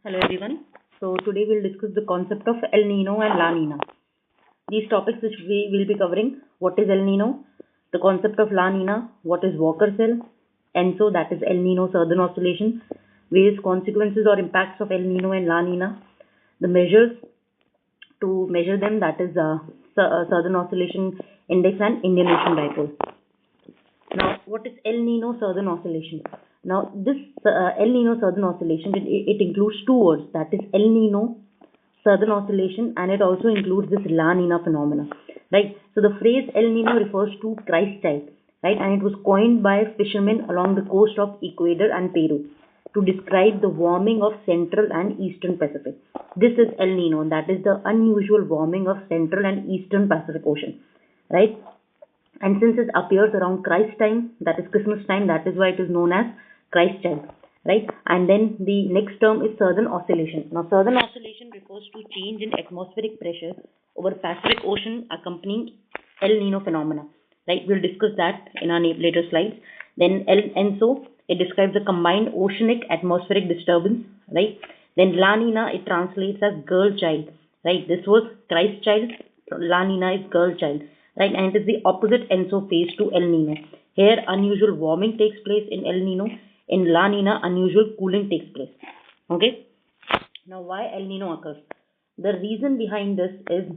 Hello everyone. So today we'll discuss the concept of El Nino and La Nina. These topics which we will be covering: what is El Nino, the concept of La Nina, what is Walker cell, ENSO, that is El Nino Southern Oscillation, various consequences or impacts of El Nino and La Nina, the measures to measure them, that is Southern Oscillation Index and Indian Ocean Dipole. Now, what is El Nino Southern Oscillation? Now, this El Nino Southern Oscillation, it includes two words, that is El Nino Southern Oscillation, and it also includes this La Nina phenomena, right? So, the phrase El Nino refers to Christ child, right? And it was coined by fishermen along the coast of Ecuador and Peru to describe the warming of Central and Eastern Pacific. This is El Nino, that is the unusual warming of Central and Eastern Pacific Ocean, right? And since it appears around Christ time, that is Christmas time, that is why it is known as Christ child, right? And then the next term is Southern Oscillation. Now, Southern Oscillation refers to change in atmospheric pressure over Pacific Ocean accompanying El Nino phenomena, right? We'll discuss that in our later slides. Then ENSO, it describes the combined oceanic atmospheric disturbance, right? Then La Nina, it translates as girl child, right? This was Christ child, La Nina is girl child, right? And it is the opposite ENSO phase to El Nino. Here, unusual warming takes place in El Nino. In La Nina, unusual cooling takes place. Okay. Now, why El Nino occurs? The reason behind this is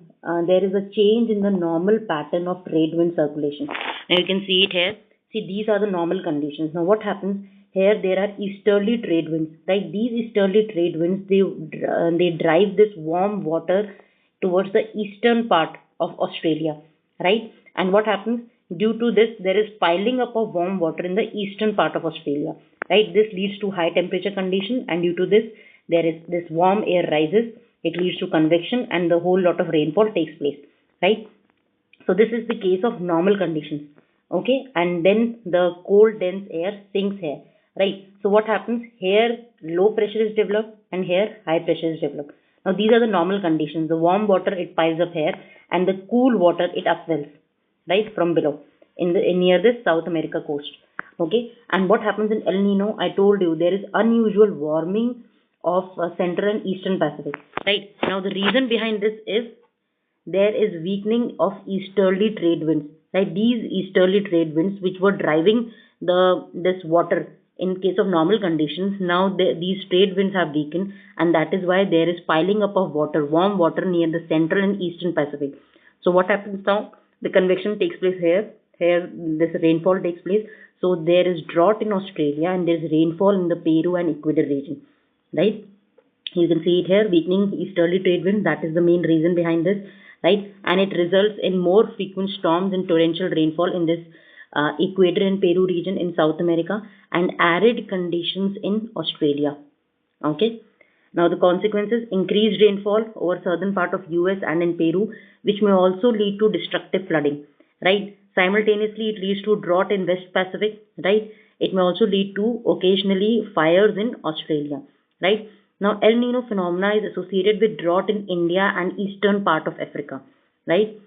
there is a change in the normal pattern of trade wind circulation. Now, you can see it here. See, these are the normal conditions. Now, what happens? Here, there are easterly trade winds, right? These easterly trade winds, they drive this warm water towards the eastern part of Australia, right? And what happens? Due to this, there is piling up of warm water in the eastern part of Australia, right? This leads to high temperature condition, and due to this, there is this warm air rises. It leads to convection, and the whole lot of rainfall takes place, right? So this is the case of normal conditions, okay? And then the cold dense air sinks here, right? So what happens? Here low pressure is developed, and here high pressure is developed. Now these are the normal conditions. The warm water, it piles up here, and the cool water, it upwells, right, from below in near the South America coast. Okay, and what happens in El Nino? I told you there is unusual warming of Central and Eastern Pacific, right? Now the reason behind this is there is weakening of easterly trade winds, right? These easterly trade winds which were driving this water in case of normal conditions, now these trade winds have weakened, and that is why there is piling up of water, warm water near the Central and Eastern Pacific. So what happens now? The convection takes place here. Here this rainfall takes place. So there is drought in Australia, and there is rainfall in the Peru and Ecuador region, right? You can see it here, weakening easterly trade wind. That is the main reason behind this, right? And it results in more frequent storms and torrential rainfall in this Ecuador and Peru region in South America, and arid conditions in Australia. Okay. Now the consequences: increased rainfall over southern part of US and in Peru, which may also lead to destructive flooding, right? Simultaneously, it leads to drought in West Pacific, right? It may also lead to occasionally fires in Australia, right? Now El Nino phenomena is associated with drought in India and eastern part of Africa, right?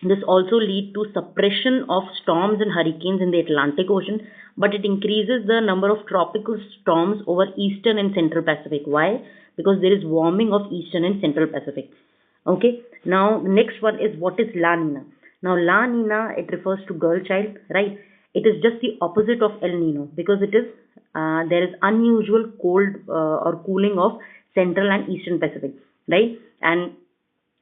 This also leads to suppression of storms and hurricanes in the Atlantic Ocean, but it increases the number of tropical storms over Eastern and Central Pacific. Why? Because there is warming of Eastern and Central Pacific. Okay. Now, the next one is, what is La Nina? Now, La Nina, it refers to girl child, right? It is just the opposite of El Nino, because it is there is unusual cold or cooling of Central and Eastern Pacific, right? And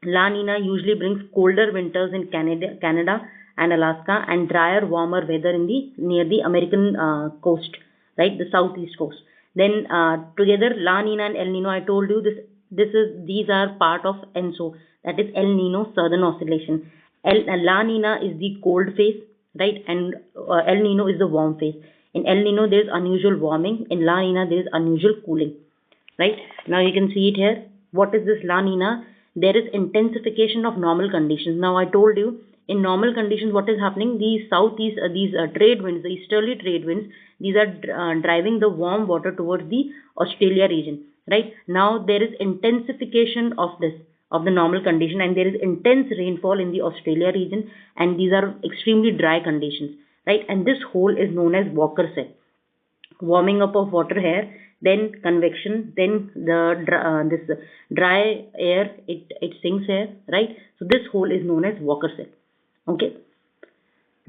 La Nina usually brings colder winters in Canada and Alaska, and drier, warmer weather in the near the American coast, right, the southeast coast. Then together, La Nina and El Nino, I told you these are part of ENSO, that is El Nino Southern Oscillation. La Nina is the cold phase, right, and El Nino is the warm phase. In El Nino, there is unusual warming. In La Nina, there is unusual cooling, right? Now you can see it here. What is this La Nina? There is intensification of normal conditions. Now I told you, in normal conditions, what is happening? These southeast, these trade winds, the easterly trade winds, these are driving the warm water towards the Australia region, right? Now there is intensification of the normal condition, and there is intense rainfall in the Australia region, and these are extremely dry conditions, right? And this hole is known as Walker cell. Warming up of water here, then convection, then this dry air, it sinks here, right? So this hole is known as Walker cell. Okay.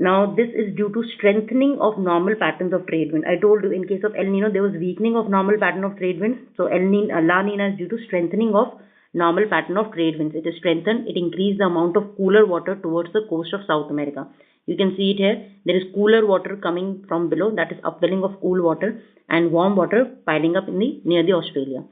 Now this is due to strengthening of normal patterns of trade wind. I told you in case of El Nino there was weakening of normal pattern of trade winds. So La Nina is due to strengthening of normal pattern of trade winds. It is strengthened. It increased the amount of cooler water towards the coast of South America. You can see it here. There is cooler water coming from below, that is upwelling of cool water, and warm water piling up near the Australia.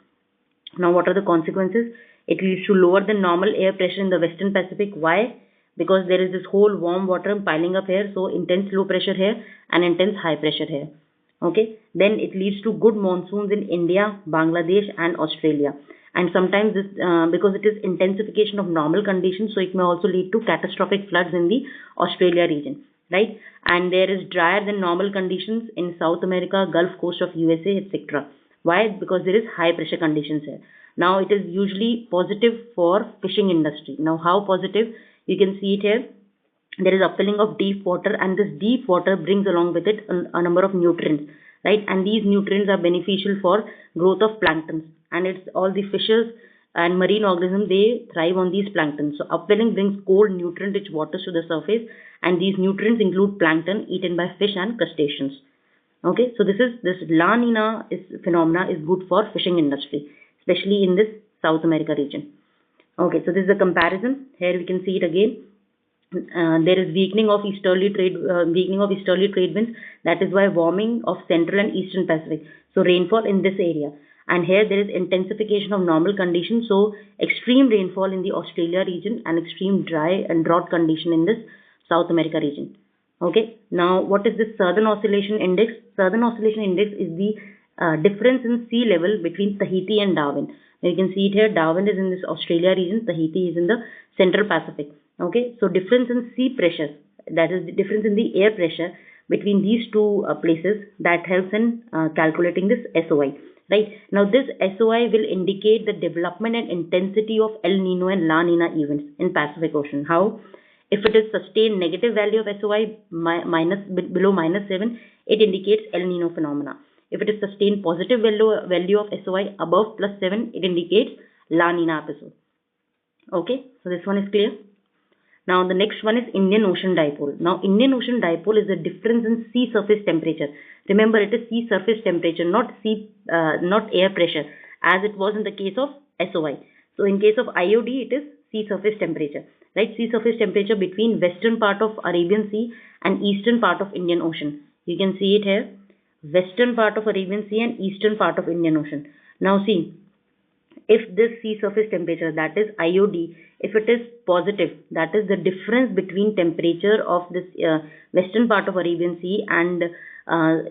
Now what are the consequences? It leads to lower than normal air pressure in the Western Pacific. Why? Because there is this whole warm water piling up here, so intense low pressure here and intense high pressure here. Okay, then it leads to good monsoons in India, Bangladesh and Australia. And sometimes this, because it is intensification of normal conditions, so it may also lead to catastrophic floods in the Australia region, right? And there is drier than normal conditions in South America, Gulf Coast of USA, etc. Why? Because there is high pressure conditions here. Now it is usually positive for fishing industry. Now how positive? You can see it here. There is upwelling of deep water, and this deep water brings along with it a number of nutrients, right? And these nutrients are beneficial for growth of planktons, and it's all the fishes and marine organisms, they thrive on these planktons. So upwelling brings cold nutrient rich waters to the surface, and these nutrients include plankton eaten by fish and crustaceans. Okay, so this La Nina phenomena is good for fishing industry, especially in this South America region. Okay, so this is a comparison. Here we can see it again. There is weakening of easterly trade winds. That is why warming of central and eastern Pacific. So rainfall in this area. And here there is intensification of normal conditions. So extreme rainfall in the Australia region and extreme dry and drought condition in this South America region. Okay. Now what is this Southern Oscillation Index? Southern Oscillation Index is the difference in sea level between Tahiti and Darwin. Now you can see it here. Darwin is in this Australia region. Tahiti is in the Central Pacific. Okay. So difference in sea pressure, that is the difference in the air pressure between these two places, that helps in calculating this SOI. Right. Now this SOI will indicate the development and intensity of El Nino and La Nina events in Pacific Ocean. How? If it is sustained negative value of SOI below -7, it indicates El Nino phenomena. If it is sustained positive value of SOI above +7, it indicates La Nina episode. Okay, so this one is clear. Now the next one is Indian Ocean Dipole. Now Indian Ocean Dipole is the difference in sea surface temperature. Remember, it is sea surface temperature, not air pressure, as it was in the case of SOI. So in case of IOD, it is sea surface temperature, right? Sea surface temperature between western part of Arabian Sea and eastern part of Indian Ocean. You can see it here. Western part of Arabian Sea and eastern part of Indian Ocean. Now see, if this sea surface temperature, that is IOD, if it is positive, that is the difference between temperature of this western part of Arabian Sea and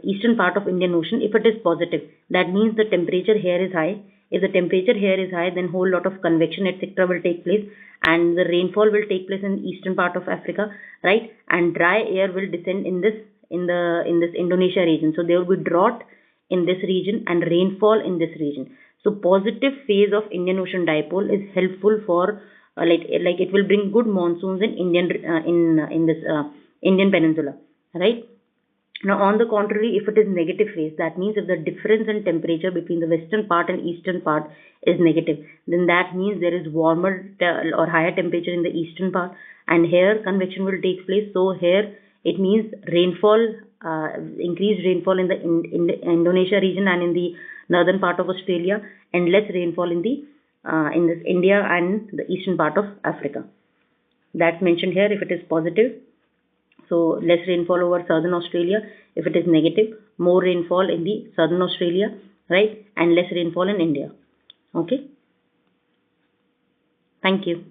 eastern part of Indian Ocean, if it is positive, that means the temperature here is high. If the temperature here is high, then whole lot of convection etc. will take place, and the rainfall will take place in eastern part of Africa, right? And dry air will descend in this Indonesia region. So there will be drought in this region and rainfall in this region. So positive phase of Indian Ocean Dipole is helpful for like it will bring good monsoons in Indian Peninsula, right? Now on the contrary, if it is negative phase, that means if the difference in temperature between the western part and eastern part is negative, then that means there is warmer or higher temperature in the eastern part, and here convection will take place. So here it means rainfall, increased rainfall in the Indonesia region and in the northern part of Australia, and less rainfall in this India and the eastern part of Africa. That's mentioned here if it is positive. So less rainfall over southern Australia. If it is negative, more rainfall in the southern Australia, right? And less rainfall in India. Okay. Thank you.